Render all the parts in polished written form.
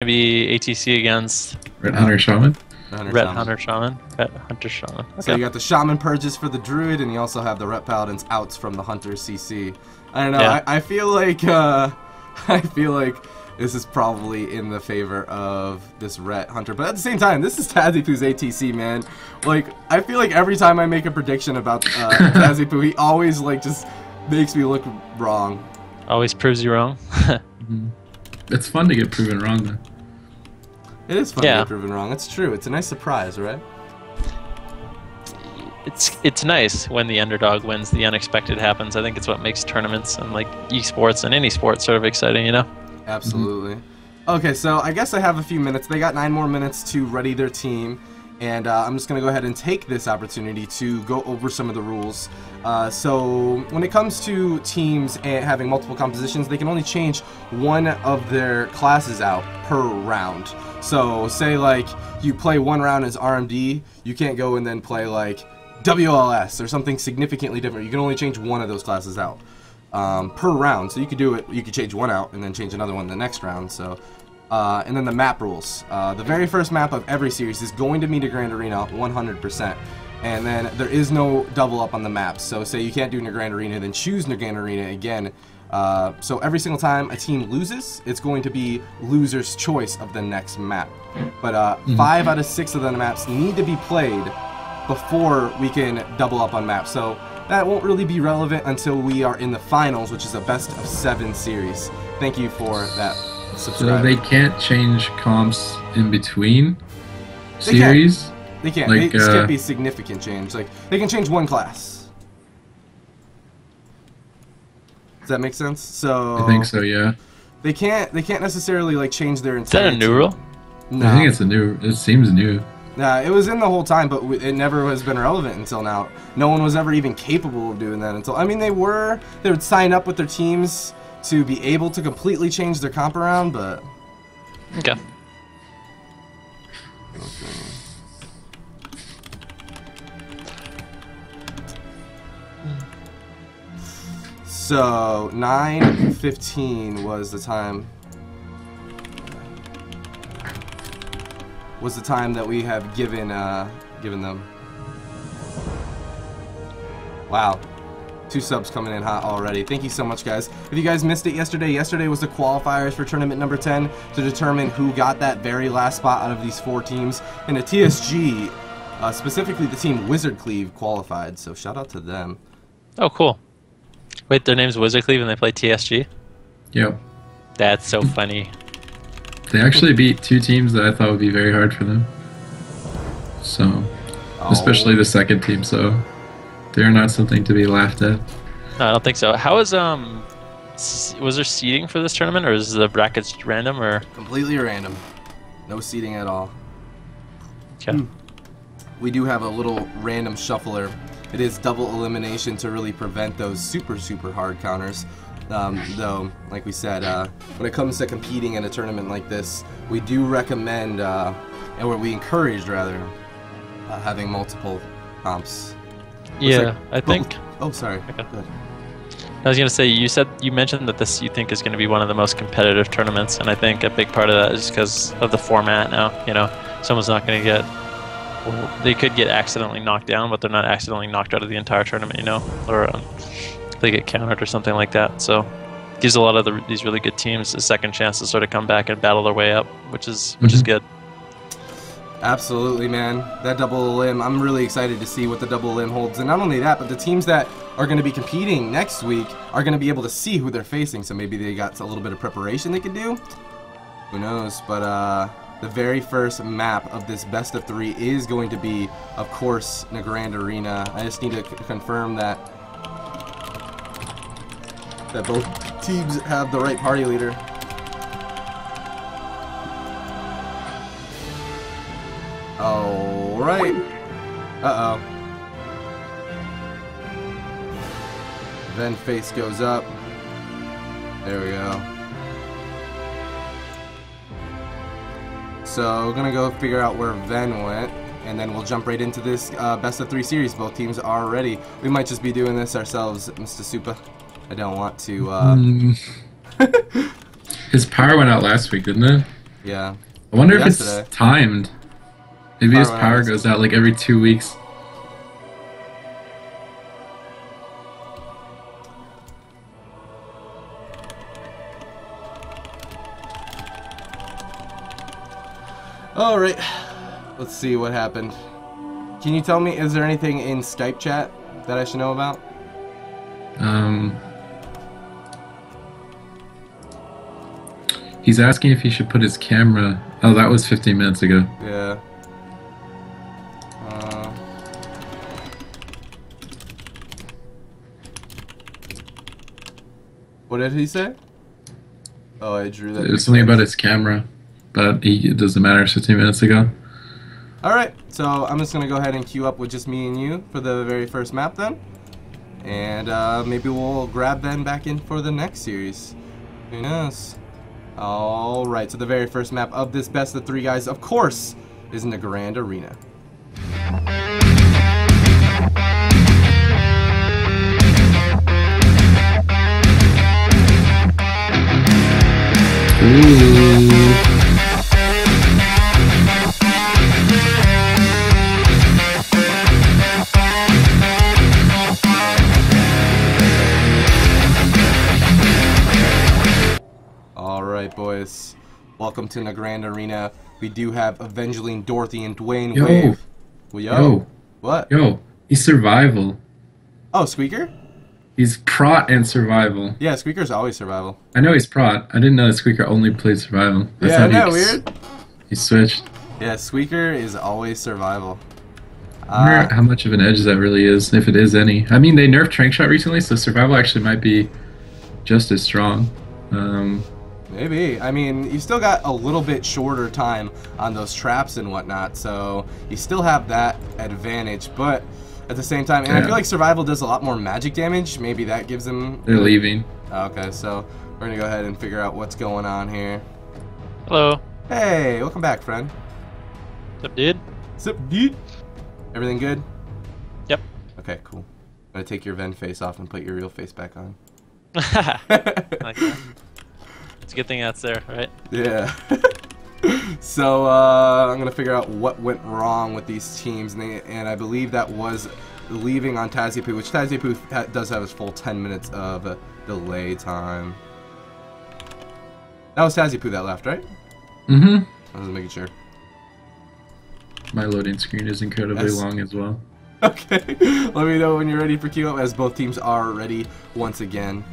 be ATC against Ret Hunter Shaman. Ret Hunter Shaman. Ret Hunter Shaman. Okay. So you got the Shaman purges for the Druid, and you also have the Ret Paladin's outs from the Hunter CC. I don't know. Yeah. I feel like this is probably in the favor of this Ret Hunter, but at the same time, this is Tazzypoo's ATC, man. Like, I feel like every time I make a prediction about Tazzypoo, he always like just makes me look wrong. Always proves you wrong. It's fun to get proven wrong, though. It is fun to get proven wrong. It's true. It's a nice surprise, right? It's nice when the underdog wins, the unexpected happens. I think it's what makes tournaments and like esports and any sport sort of exciting, you know? Absolutely. Okay, so I guess I have a few minutes. They got 9 more minutes to ready their team, and I'm just going to go ahead and take this opportunity to go over some of the rules. So when it comes to teams and having multiple compositions, they can only change one of their classes out per round. So say like you play one round as RMD, you can't go and then play like WLS or something significantly different. You can only change one of those classes out per round. So you could do it, you could change one out and then change another one the next round. So and then the map rules. The very first map of every series is going to meet a Grand Arena 100%. And then there is no double up on the map. So say you can't do a Grand Arena, then choose a Grand Arena again. So every single time a team loses, it's going to be loser's choice of the next map. But 5 out of 6 of the maps need to be played before we can double up on maps. So that won't really be relevant until we are in the finals, which is a best of 7 series. Thank you for that. So they can't change comps in between series? They can't. Like, This can't be a significant change. Like, they can change one class. Does that make sense? So I think so, yeah. They can't necessarily like change their entire Is that a new rule? No. I think it's a new, it seems new. Nah, it was in the whole time, but it never has been relevant until now. No one was ever even capable of doing that until, I mean, they would sign up with their teams to be able to completely change their comp around, but... Okay. So 9:15 was the time. Was the time that we have given them. Wow. 2 subs coming in hot already. Thank you so much, guys. If you guys missed it yesterday was the qualifiers for tournament number 10 to determine who got that very last spot out of these 4 teams. And the TSG, specifically the team Wizard Cleave, qualified. So shout out to them. Oh, cool. Wait, their name's Wizard Cleave and they play TSG? Yep. That's so funny. They actually beat 2 teams that I thought would be very hard for them. So, especially the second team, so they're not something to be laughed at. No, I don't think so. How is was there seeding for this tournament, or is the brackets random, or completely random? No seeding at all. Okay. We do have a little random shuffler. It is double elimination to really prevent those super hard counters. Though, like we said, when it comes to competing in a tournament like this, we do recommend, and we encourage rather, having multiple comps. Yeah, I think. Oh, sorry. Okay. Good. I was gonna say, you mentioned that this you think is going to be one of the most competitive tournaments, and I think a big part of that is because of the format now. You know, someone's not going to get. They could get accidentally knocked down, but they're not accidentally knocked out of the entire tournament. You know, or they get countered or something like that. So it gives a lot of these really good teams a second chance to sort of come back and battle their way up, which is good. Absolutely, man. That double limb, I'm really excited to see what the double limb holds. And not only that, but the teams that are going to be competing next week are going to be able to see who they're facing. So maybe they got a little bit of preparation they could do. Who knows? But the very first map of this best of 3 is going to be, of course, the Grand Arena. I just need to confirm that both teams have the right party leader. Alright. Uh-oh. Then face goes up. There we go. So we're gonna go figure out where Ven went, and then we'll jump right into this best of 3 series. Both teams are ready. We might just be doing this ourselves, Mr. Supa. I don't want to. His power went out last week, didn't it? Yeah. I wonder if Yesterday. it's timed. Maybe his Power power went out. goes out like every 2 weeks. All right. Let's see what happened. Can you tell me, is there anything in Skype chat that I should know about? He's asking if he should put his camera. Oh, that was 15 minutes ago. Yeah. What did he say? Oh, I drew that. It was something about his camera, but it doesn't matter. It's 15 minutes ago. Alright, so I'm just going to go ahead and queue up with just me and you for the very first map then. And maybe we'll grab Ben back in for the next series. Who knows? Alright, so the very first map of this best of 3, guys, of course, is in the Grand Arena. Ooh. Alright, boys. Welcome to the Grand Arena. We do have Avengelyne, Dhorthy, and Dwaynewave. Well, Yo. What? Yo, he's survival. Oh, Squeaker? He's Prot and survival. Yeah, Squeaker's always survival. I know he's Prot. I didn't know that Squeaker only played survival. I Yeah, thought isn't that he- weird? He switched. Yeah, Squeaker is always survival. I wonder how much of an edge that really is, if it is any. I mean, they nerfed Trank Shot recently, so survival actually might be just as strong. Maybe. I mean, you still got a little bit shorter time on those traps and whatnot, so you still have that advantage, but at the same time, and I feel like survival does a lot more magic damage. Maybe that gives them... They're leaving. Okay, so we're gonna go ahead and figure out what's going on here. Hello. Hey, welcome back, friend. What's up, dude? Sup, dude? Everything good? Yep. Okay, cool. I'm gonna take your Ven face off and put your real face back on. Like that. It's a good thing that's there, right? Yeah. So I'm gonna figure out what went wrong with these teams, and I believe that was leaving on Tazzypoo, which Tazzypoo does have his full 10 minutes of delay time. That was Tazzypoo that left, right? Mm-hmm. I was making sure. My loading screen is incredibly long as well. Okay. Let me know when you're ready for queue up, as both teams are ready once again.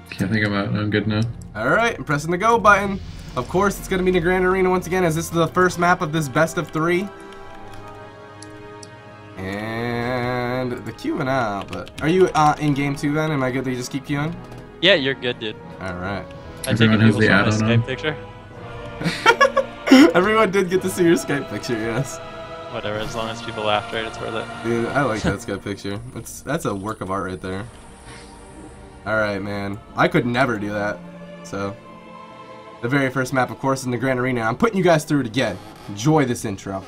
Okay, I think I'm good now. Alright, I'm pressing the go button. Of course, it's going to be in the Grand Arena once again, as this is the first map of this best of 3. And the queuing out, but... Are you in game 2 then? Am I good to just keep queuing? Yeah, you're good, dude. Alright. I take Everyone it has people the saw my add-on Skype on. picture. Everyone did get to see your Skype picture, yes. Whatever, as long as people laughed, right? It's worth it. Dude, I like that Skype picture. That's a work of art right there. Alright, man. I could never do that. So... The very first map, of course, is in the Grand Arena. I'm putting you guys through it again. Enjoy this intro.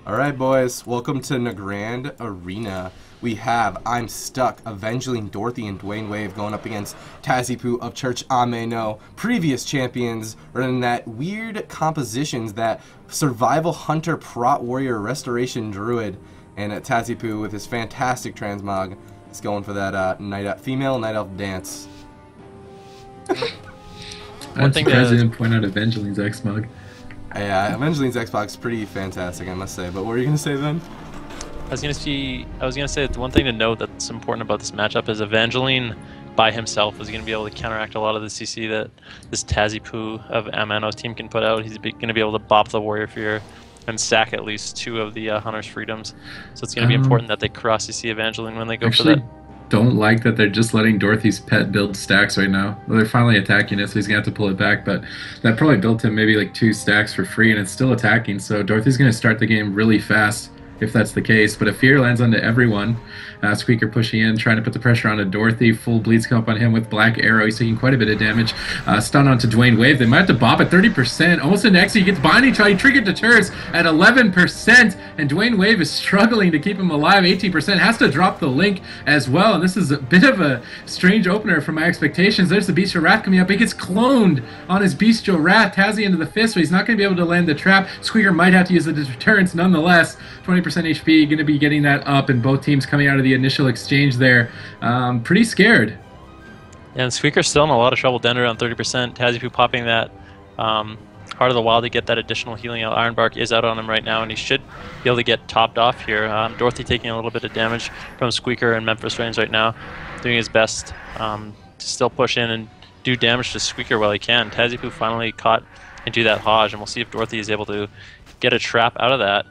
Alright, boys, welcome to the Grand Arena. We have I'm Stuck, Avengelyne, Dhorthy, and Dwaynewave going up against Tazzypoo of Church Ameno. Previous champions are in that weird compositions, that Survival Hunter, Prot Warrior, Restoration Druid, and Tazzypoo with his fantastic transmog is going for that female Night Elf dance. I'm thing surprised to- you didn't point out Avengelyne's X-Mog. Yeah, Avengelyne's Xbox is pretty fantastic, I must say. But what were you gonna say then? I was gonna say that the one thing to note that's important about this matchup is Avengelyne by himself is gonna be able to counteract a lot of the CC that this Tazzypoo of Ameno's team can put out. He's gonna be able to bop the Warrior Fear and sack at least 2 of the Hunter's Freedoms. So it's gonna be important that they cross CC Avengelyne when they go for that. Don't like that they're just letting Dorothy's pet build stacks right now. Well, they're finally attacking it, so he's gonna have to pull it back, but that probably built him maybe like 2 stacks for free, and it's still attacking, so Dorothy's gonna start the game really fast if that's the case. But a fear lands onto everyone. Squeaker pushing in, trying to put the pressure onto Dhorthy. Full bleeds come up on him with Black Arrow. He's taking quite a bit of damage. Stun onto Dwaynewave. They might have to bop at 30%. Almost an X. He gets binding try. Triggered deters at 11%. And Dwaynewave is struggling to keep him alive. 18%. Has to drop the link as well. And this is a bit of a strange opener from my expectations. There's the Bestial Wrath coming up. He gets cloned on his Bestial Wrath. Tazzy into the fist, so he's not going to be able to land the trap. Squeaker might have to use the deterrence nonetheless. 20% HP. Going to be getting that up, and both teams coming out of the initial exchange there. Pretty scared. Yeah, and Squeaker's still in a lot of trouble down to around 30%. Tazzypoo popping that Heart of the Wild to get that additional healing out. Ironbark is out on him right now, and he should be able to get topped off here. Dhorothy taking a little bit of damage from Squeaker and Memphisrains right now, doing his best to still push in and do damage to Squeaker while he can. Tazzypoo finally caught into that Hodge, and we'll see if Dhorothy is able to get a trap out of that.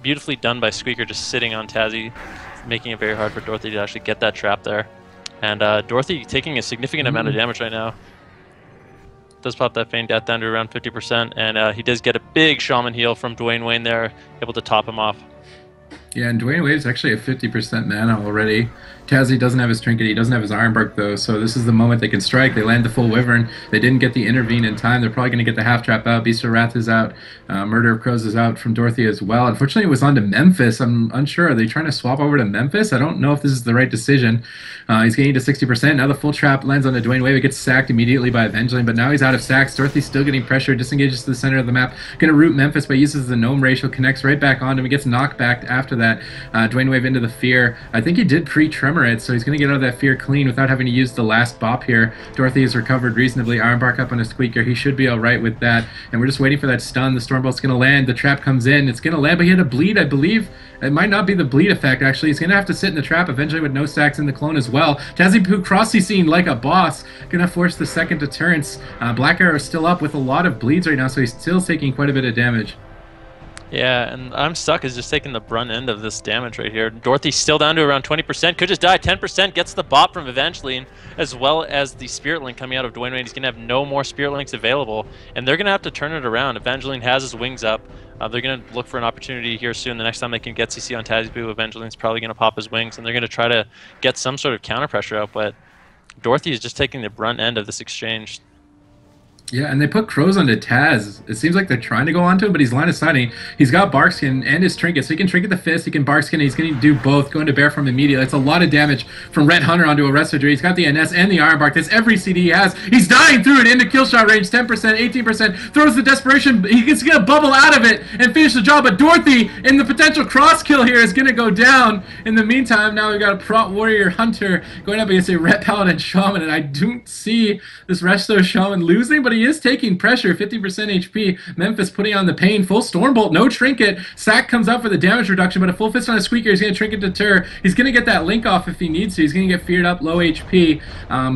Beautifully done by Squeaker, just sitting on Tazzy, making it very hard for Dhorothy to actually get that trap there. And Dhorothy taking a significant amount of damage right now. Does pop that feign death down to around 50%, and he does get a big Shaman heal from Dwaynewave there, able to top him off. Yeah, and Dwaynewave's actually at 50% mana already. Tazzy doesn't have his trinket, he doesn't have his Ironbark though, so this is the moment they can strike. They land the full Wyvern. They didn't get the intervene in time. They're probably going to get the half trap out. Bestial Wrath is out. Murder of Crows is out from Dhorothy as well. Unfortunately, it was on to Memphis. I'm unsure. Are they trying to swap over to Memphis? I don't know if this is the right decision. He's getting to 60%. Now the full trap lands on the Dwaynewave. It gets sacked immediately by Avengelyne, but now he's out of sacks. Dhorothy's still getting pressure, disengages to the center of the map. Going to root Memphis, but uses the gnome ratio, connects right back onto him. He gets knocked back after that. Dwaynewave into the fear. I think he did pre-tremor it, so he's going to get out of that fear clean without having to use the last bop here. Dhorothy has recovered reasonably. Ironbark up on a Squeaker. He should be alright with that. And we're just waiting for that stun. The Stormbolt's going to land. The trap comes in. It's going to land, but he had a bleed, I believe. It might not be the bleed effect, actually. He's going to have to sit in the trap eventually with no stacks in the clone as well. Tazzypoo cross-CCing like a boss. Going to force the second deterrence. Black Arrow is still up with a lot of bleeds right now, so he's still taking quite a bit of damage. Yeah, and I'm Stuck is just taking the brunt end of this damage right here. Dhorothy's still down to around 20%. Could just die. 10% gets the bop from Avengelyne, as well as the Spirit Link coming out of Dwayne. He's going to have no more Spirit Links available, and they're going to have to turn it around. Avengelyne has his wings up. They're going to look for an opportunity here soon. The next time they can get CC on Tazzypoo, Avengelyne's probably going to pop his wings, and they're going to try to get some sort of counter pressure out, but Dhorothy is just taking the brunt end of this exchange. Yeah, and they put crows onto Taz. It seems like they're trying to go onto him, but he's line of sighting. He's got Barkskin and his trinket, so he can trinket the fist, he can Barkskin, he's going to do both, going to bear from immediately. It's a lot of damage from Ret Hunter onto a Resto. He's got the NS and the Ironbark. That's every CD he has. He's dying through it into killshot range, 10%, 18%, throws the desperation. He's going to bubble out of it and finish the job, but Dhorothy in the potential cross kill here is going to go down. In the meantime, now we've got a Prot Warrior Hunter going up against a Ret Paladin Shaman, and I don't see this Resto Shaman losing, but he is taking pressure, 50% HP. Memphis putting on the pain. Full Stormbolt, no trinket. Sack comes out for the damage reduction, but a full fist on a Squeaker. He's going to trinket deter. He's going to get that link off if he needs to. He's going to get feared up, low HP.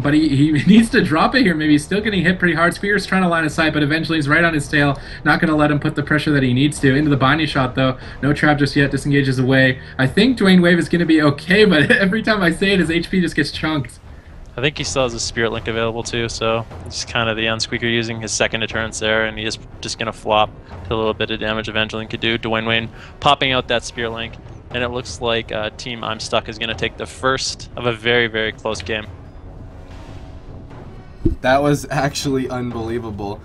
But he needs to drop it here. Maybe he's still getting hit pretty hard. Squeaker's trying to line of sight, but eventually he's right on his tail. Not going to let him put the pressure that he needs to. Into the binding shot, though. No trap just yet. Disengages away. I think Dwaynewave is going to be okay, but every time I say it, his HP just gets chunked. I think he still has a Spirit Link available too, so it's kind of the Unsqueaker using his second deterrence there, and he's just going to flop to a little bit of damage Avengelyne could do. Dwayne popping out that Spirit Link, and it looks like Team I'm Stuck is going to take the first of a very, very close game. That was actually unbelievable.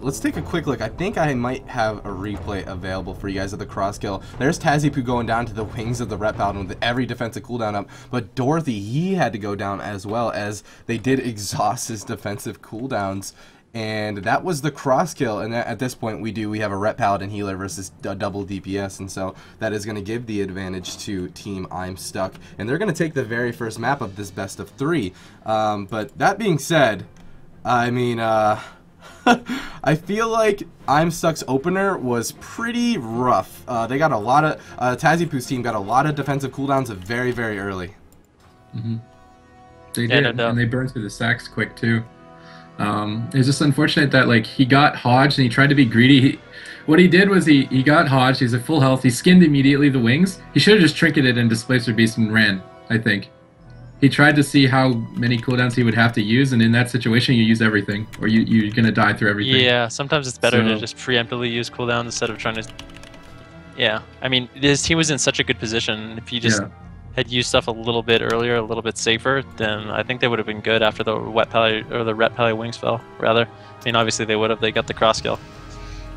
Let's take a quick look. I think I might have a replay available for you guys of the cross kill. There's Tazzypoo going down to the wings of the Ret Paladin with every defensive cooldown up, but Dhorthy, he had to go down as well, as they did exhaust his defensive cooldowns. And that was the cross kill, and at this point we have a Ret Paladin healer versus a double DPS, and so that is going to give the advantage to Team I'm Stuck, and they're going to take the very first map of this best of 3. But that being said, I mean, I feel like I'm Stuck's opener was pretty rough. They got a lot of Tazzypoo's team got a lot of defensive cooldowns very, very early. Mm-hmm. They did, and they burned through the sacks quick too. It's just unfortunate that like he got hodged and he tried to be greedy. What he did was he got hodged. He's at full health. He skinned immediately the wings. He should have just trinketed and Displacer Beast and ran. I think. He tried to see how many cooldowns he would have to use, and in that situation, you use everything, or you're going to die through everything. Yeah, sometimes it's better to just preemptively use cooldowns instead of trying to Yeah, I mean, his team was in such a good position. If you just had used stuff a little bit earlier, a little bit safer, then I think they would have been good after the Wet Pally or the Ret Pally wings fell. Rather, I mean, obviously they would have. They got the cross kill.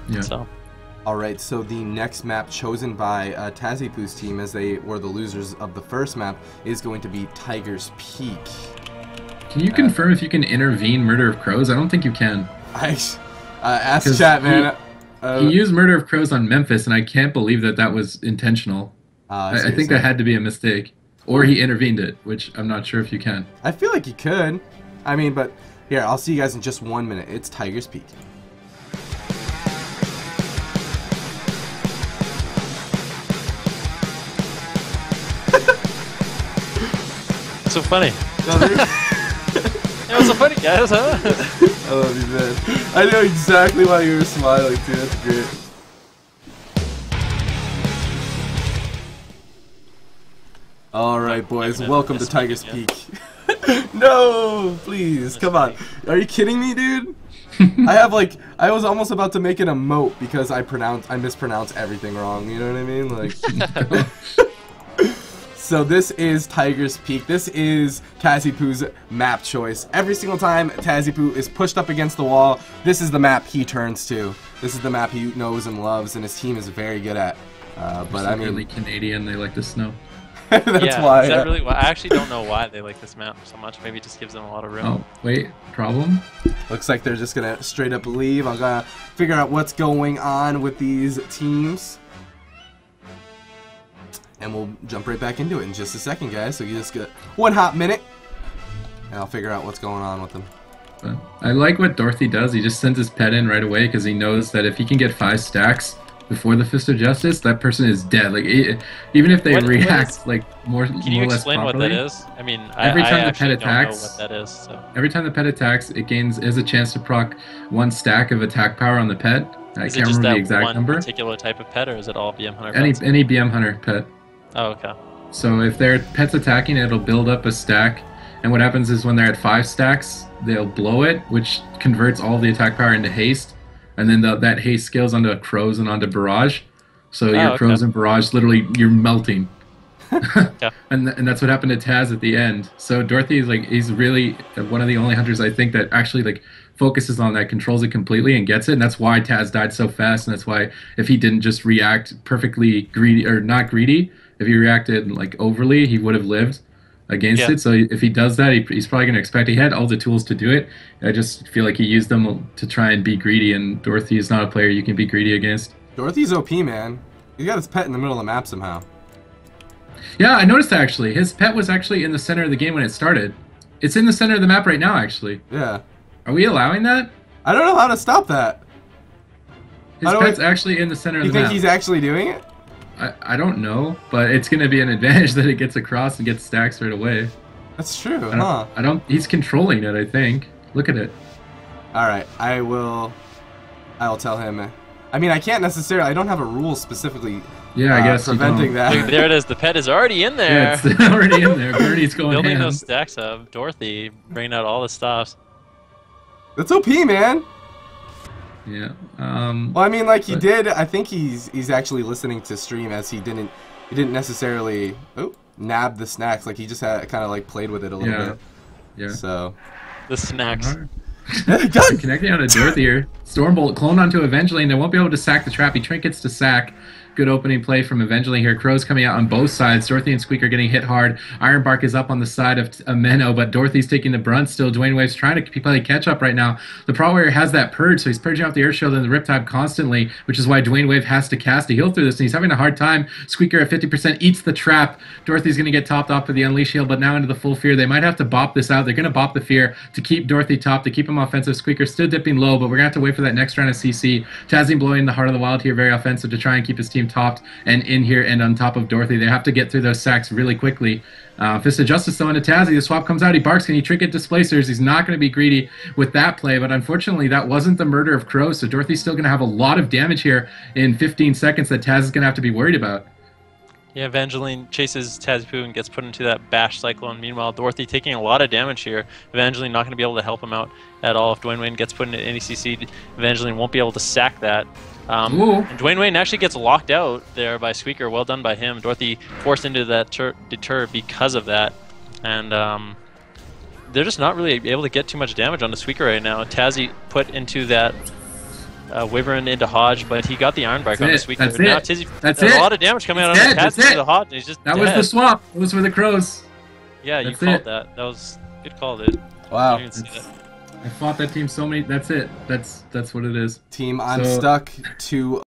Yeah. So. All right. So the next map chosen by Tazzypoo's team, as they were the losers of the first map, is going to be Tiger's Peak. Can you confirm if you can intervene Murder of Crows? I don't think you can. Ask chat, man. He used Murder of Crows on Memphis, and I can't believe that was intentional. I think that had to be a mistake. Or he intervened it, which I'm not sure if you can. I feel like he could. I mean, but here, I'll see you guys in just 1 minute. It's Tiger's Peak. So funny. It was so funny, guys, huh? I love you, man. I know exactly why you were smiling, too. That's great. All right, boys. Welcome to Tiger's Peak. No, please, come on. Are you kidding me, dude? I was almost about to make an emote because I mispronounce everything wrong. You know what I mean? Like. So this is Tiger's Peak. This is Tazzypoo's map choice. Every single time Tazzypoo is pushed up against the wall, this is the map he turns to. This is the map he knows and loves, and his team is very good at. But I mean, really Canadian. They like the snow. That's why. Is that really why? I actually don't know why they like this map so much. Maybe it just gives them a lot of room. Oh, wait. Problem? Looks like they're just gonna straight up leave. I'm gonna figure out what's going on with these teams. And we'll jump right back into it in just a second, guys. So you just get 1 hot minute, and I'll figure out what's going on with them. But I like what Dhorthy does. He just sends his pet in right away because he knows that if he can get 5 stacks before the Fist of Justice, that person is dead. Like even if they react like more or less properly. Can you explain what that is? I mean, every time I the pet attacks, don't know what that is. So. Every time the pet attacks, it has a chance to proc 1 stack of attack power on the pet. I can't remember the exact number. Is it just that one particular type of pet, or is it all BM hunter pets? pets? Any BM hunter pet. Oh, okay. So if their pet's attacking, it'll build up a stack, and what happens is when they're at 5 stacks, they'll blow it, which converts all the attack power into haste, and then that haste scales onto crows and onto barrage. So your crows and barrage, literally, you're melting. Yeah. And that's what happened to Taz at the end. So Dhorthy is he's really one of the only hunters I think that actually focuses on that, controls it completely, and gets it. And that's why Taz died so fast. And that's why if he didn't just react perfectly greedy or not greedy, if he reacted overly, he would have lived against it. So if he does that, he's probably going to expect. He had all the tools to do it. I just feel like he used them to try and be greedy. And Dhorthy is not a player you can be greedy against. Dhorthy's OP, man. He got his pet in the middle of the map somehow. Yeah, I noticed that actually. His pet was actually in the center of the game when it started. It's in the center of the map right now, actually. Yeah. Are we allowing that? I don't know how to stop that. His pet's actually in the center of the map. You think he's actually doing it? I don't know, but it's going to be an advantage that it gets across and gets stacks right away. That's true, huh? He's controlling it, I think. Look at it. Alright, I will tell him. I mean, I can't necessarily, I don't have a rule specifically I guess preventing that. Look, there it is, the pet is already in there. Yeah, it's already in there. Birdie's going Building ham. those stacks up, Dhorthy, bringing out all the stops. That's OP, man. Yeah. Well, I mean, he did. I think he's actually listening to stream as he didn't necessarily nab the snacks. He just had kind of played with it a little bit. Yeah. So. The snacks. Connecting out a Dhorthy here. Stormbolt cloned onto Avengelyne. They won't be able to sack the trap. He trinkets to sack. Good opening play from Avengelyne here. Crows coming out on both sides. Dhorthy and Squeaker getting hit hard. Ironbark is up on the side of Ameno, but Dorothy's taking the brunt still. Dwaynewave's trying to play catch up right now. The Prot Warrior has that purge, so he's purging out the air shield and the Riptide constantly, which is why Dwaynewave has to cast a heal through this, and he's having a hard time. Squeaker at 50% eats the trap. Dorothy's going to get topped off with the Unleash heal, but now into the full fear. They might have to bop this out. They're going to bop the fear to keep Dhorthy top, to keep him offensive. Squeaker still dipping low, but we're going to have to wait for that next round of CC. Tazzy blowing the Heart of the Wild here, very offensive to try and keep his team topped and in here and on top of Dhorthy. They have to get through those sacks really quickly. Fist of Justice though into Tazzy. The swap comes out. He barks. Can he trinket displacers? He's not going to be greedy with that play, but unfortunately that wasn't the murder of Crows, so Dhorthy's still going to have a lot of damage here in 15 seconds that Taz is going to have to be worried about. Yeah, Avengelyne chases Tazzypoo and gets put into that bash cyclone. Meanwhile, Dhorthy taking a lot of damage here. Avengelyne not going to be able to help him out at all. If Dwaynewave gets put into any CC, Avengelyne won't be able to sack that. And Dwaynewave actually gets locked out there by Squeaker. Well done by him. Dhorthy forced into that deter because of that. And they're just not really able to get too much damage on the Squeaker right now. Tazzy put into that Wyvern into Hodge, but he got the Iron Bark on the Squeaker. That's now it. Tizzy, That's there's it. a lot of damage coming out He's on the dead. Tazzy to the Hodge. He's just That dead. was the swap. Those were the crows. Yeah, you That's called it. that. That was good call, dude. Wow. I didn't even see that. I fought that team so many. That's it. That's what it is. Team, I'm So- stuck to